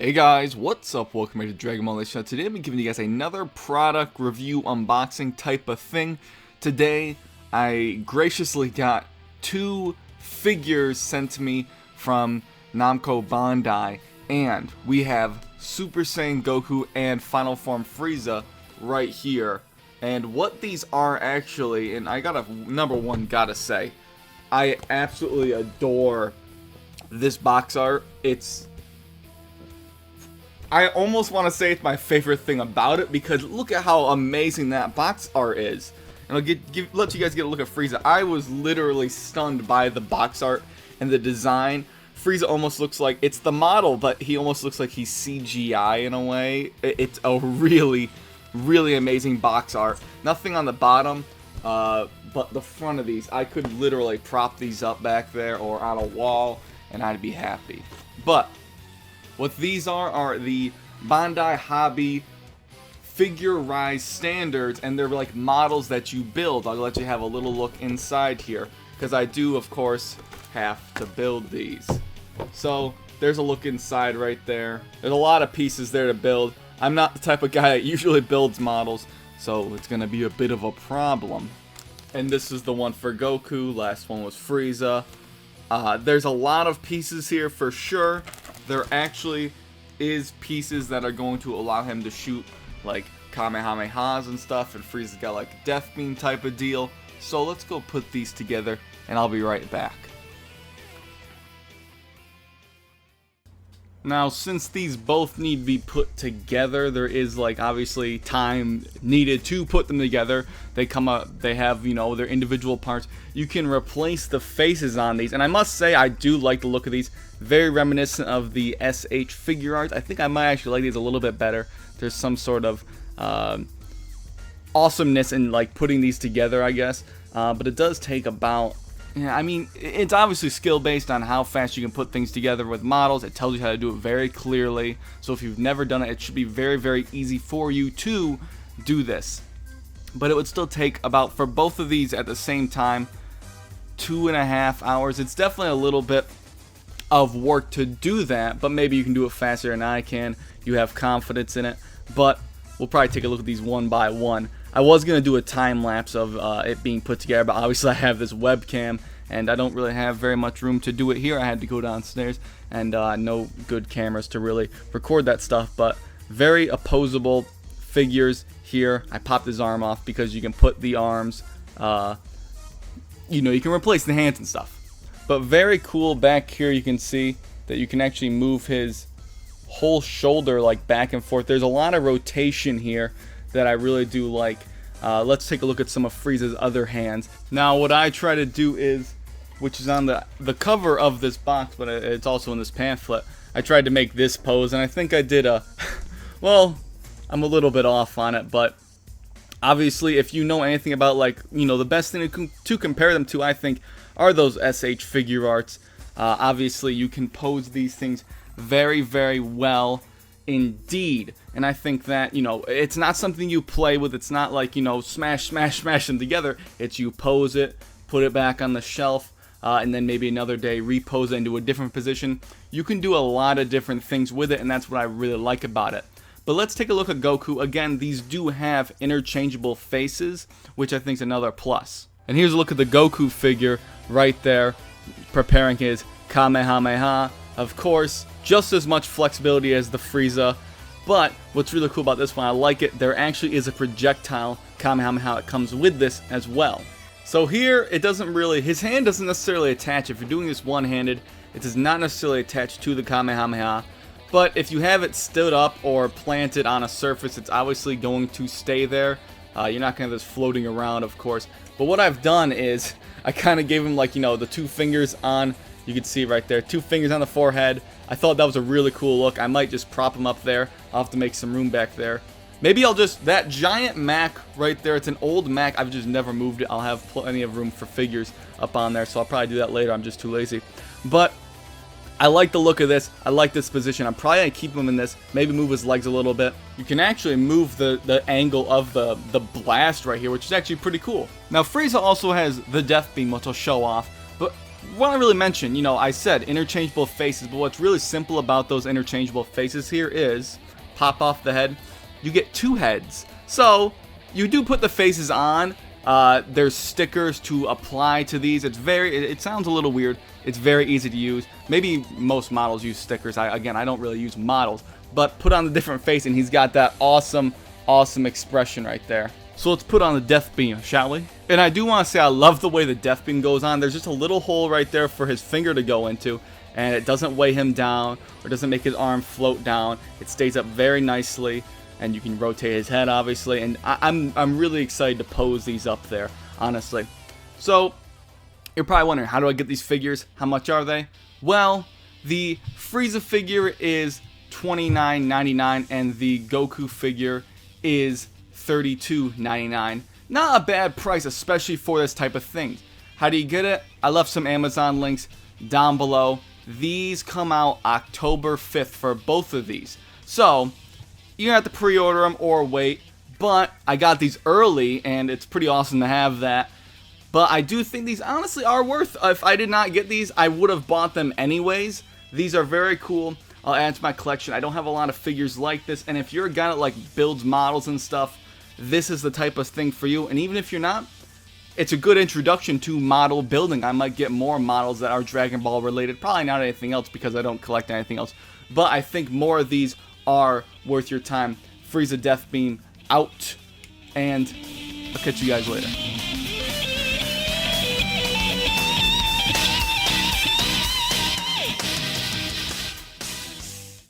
Hey guys, what's up? Welcome to Dragon Ball Show. Today I'm giving you guys another product review unboxing type of thing. Today I graciously got two figures sent to me from Namco Bandai, and we have Super Saiyan Goku and Final Form Frieza right here. And what these are actually, and I gotta, number one, gotta say, I absolutely adore this box art. I almost want to say it's my favorite thing about it, because look at how amazing that box art is. And I'll let you guys get a look at Frieza. I was literally stunned by the box art and the design. Frieza almost looks like, it's the model, but he almost looks like he's CGI in a way. It's a really, really amazing box art. Nothing on the bottom, but the front of these. I could literally prop these up back there or on a wall, and I'd be happy. But what these are the Bandai Hobby figure-rise standards, and they're like models that you build. I'll let you have a little look inside here, because I do, of course, have to build these. So there's a look inside right there. There's a lot of pieces there to build. I'm not the type of guy that usually builds models, so it's going to be a bit of a problem. And this is the one for Goku. Last one was Frieza. There's a lot of pieces here for sure. There actually is pieces that are going to allow him to shoot like Kamehamehas and stuff, and Frieza's got like a death beam type of deal. So let's go put these together, and I'll be right back. Now, since these both need to be put together, there is like obviously time needed to put them together. They come up, they have, you know, their individual parts. You can replace the faces on these, and I must say I do like the look of these. Very reminiscent of the SH figure arts. I think I might actually like these a little bit better. There's some sort of awesomeness in like putting these together, I guess. But it does take about, yeah, I mean, it's obviously skill based on how fast you can put things together with models. It tells you how to do it very clearly. So if you've never done it, it should be very, very easy for you to do this. But it would still take about, for both of these at the same time, 2.5 hours. It's definitely a little bit of work to do that, but maybe you can do it faster than I can. You have confidence in it. But we'll probably take a look at these one by one. I was going to do a time lapse of it being put together, but obviously I have this webcam, and I don't really have very much room to do it here. I had to go downstairs, and no good cameras to really record that stuff. But very opposable figures here. I popped his arm off because you can put the arms, you know, you can replace the hands and stuff. But very cool back here, you can see that you can actually move his whole shoulder like back and forth. There's a lot of rotation here that I really do like. Let's take a look at some of Frieza's other hands. Now what I try to do is, which is on the cover of this box, but it's also in this pamphlet, I tried to make this pose, and I think I did a, well, I'm a little bit off on it, but obviously if you know anything about, like, you know, the best thing to compare them to, I think, are those SH figure arts. Obviously you can pose these things very, very well indeed, and I think that, you know, it's not something you play with. It's not like, you know, smash them together. It's you pose it, put it back on the shelf, and then maybe another day repose it into a different position. You can do a lot of different things with it, and that's what I really like about it. But let's take a look at Goku. Again, these do have interchangeable faces, which I think is another plus. And here's a look at the Goku figure right there, preparing his Kamehameha. Of course, just as much flexibility as the Frieza, but what's really cool about this one, I like it, there actually is a projectile Kamehameha that comes with this as well. So here, it doesn't really, his hand doesn't necessarily attach. If you're doing this one-handed, it does not necessarily attach to the Kamehameha, but if you have it stood up or planted on a surface, it's obviously going to stay there. You're not going to have this floating around, of course. But what I've done is, I kind of gave him, like, you know, the 2 fingers on, you can see right there, 2 fingers on the forehead. I thought that was a really cool look. I might just prop him up there. I'll have to make some room back there. Maybe I'll just, that giant Mac right there, it's an old Mac, I've just never moved it. I'll have plenty of room for figures up on there, so I'll probably do that later. I'm just too lazy. But I like the look of this. I like this position. I'm probably going to keep him in this. Maybe move his legs a little bit. You can actually move the angle of the blast right here, which is actually pretty cool. Now, Frieza also has the Death Beam, which I'll show off. But want to really mention, you know, I said interchangeable faces, but what's really simple about those interchangeable faces here is pop off the head, you get 2 heads. So you do put the faces on. There's stickers to apply to these. It sounds a little weird. It's very easy to use. Maybe most models use stickers. Again, I don't really use models, but put on the different face and he's got that awesome expression right there. So let's put on the death beam, shall we? And I do want to say I love the way the death beam goes on. There's just a little hole right there for his finger to go into, and it doesn't weigh him down or doesn't make his arm float down. It stays up very nicely, and you can rotate his head, obviously. And I'm really excited to pose these up there, honestly. So you're probably wondering, how do I get these figures? How much are they? Well, the Frieza figure is $29.99, and the Goku figure is $32.99. Not a bad price, especially for this type of thing. How do you get it? I left some Amazon links down below. These come out October 5th for both of these. So you have to pre-order them or wait. But I got these early, and it's pretty awesome to have that. But I do think these honestly are worth. If I did not get these, I would have bought them anyways. These are very cool. I'll add to my collection. I don't have a lot of figures like this, and if you're a guy that like builds models and stuff, this is the type of thing for you. And even if you're not, it's a good introduction to model building. I might get more models that are Dragon Ball related. Probably not anything else because I don't collect anything else. But I think more of these are worth your time. Frieza Death Beam out. And I'll catch you guys later.